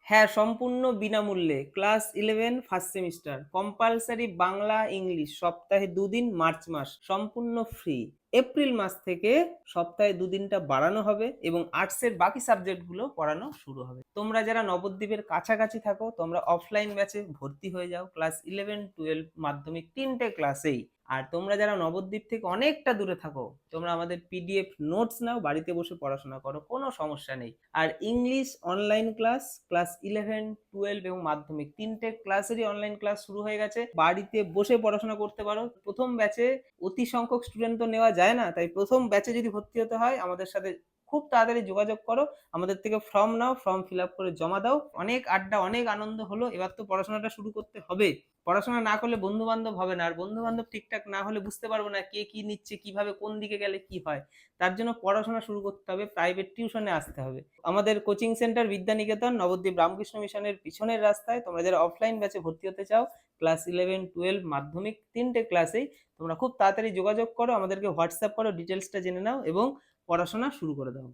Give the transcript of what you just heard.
হ্যাঁ, সম্পূর্ণ বিনামূল্যে class 11 first semester compulsory Bangla English সপ্তাহে 2 দিন মার্চ মাস সম্পূর্ণ ফ্রি। এপ্রিল মাস থেকে সপ্তাহে 2 দিনটা বাড়ানো হবে এবং আর্টসের বাকি সাবজেক্টগুলো পড়ানো শুরু হবে। তোমরা যারা নবদ্বীপের কাছাকাছি থাকো তোমরা অফলাইন ব্যাচে ভর্তি হয়ে যাও ক্লাস 11 12 মাধ্যমিক 3টে ক্লাসেই। আর তোমরা যারা নবদ্বীপ থেকে অনেকটা দূরে থাকো তোমরা আমাদের পিডিএফ নোটস নাও, বাড়িতে বসে পড়াশোনা করো, কোনো সমস্যা নেই। আর ইংলিশ অনলাইন ক্লাস ক্লাস 11 12 এবং মাধ্যমিক 3টে ক্লাসেরই অনলাইন ক্লাস শুরু হয়ে গেছে, বাড়িতে বসে পড়াশোনা করতে পারো। প্রথম ব্যাচে অতি সংখ্যক স্টুডেন্ট তো নেওয়া যায় না, তাই প্রথম ব্যাচে যদি ভর্তি হতে হয় আমাদের সাথে খুব তাড়াতাড়ি যোগাযোগ করো, আমাদের থেকে ফর্ম নাও, ফর্ম ফিল আপ করে জমা দাও। অনেক আড্ডা অনেক আনন্দ হলো, এবার তো পড়াশোনাটা শুরু করতে হবে। পড়াশোনা না করলে বন্ধু বান্ধব হবে না, আর বন্ধু বান্ধব ঠিকঠাক না হলে বুঝতে পারবো না কে কি নিচ্ছে, কিভাবে কোন দিকে গেলে কি হয়। তার জন্য পড়াশোনা শুরু করতে হবে, প্রাইভেট টিউশনে আসতে হবে। আমাদের কোচিং সেন্টার বিদ্যানিকেতন নবদ্বীপ রামকৃষ্ণ মিশনের পিছনের রাস্তায়। তোমরা যারা অফলাইন ব্যাচে ভর্তি হতে চাও ক্লাস 11 12 মাধ্যমিক 3টে ক্লাসেই তোমরা খুব তাড়াতাড়ি যোগাযোগ করো, আমাদেরকে হোয়াটসঅ্যাপ করো, ডিটেলসটা জেনে নাও এবং পড়াশোনা শুরু করে দাও।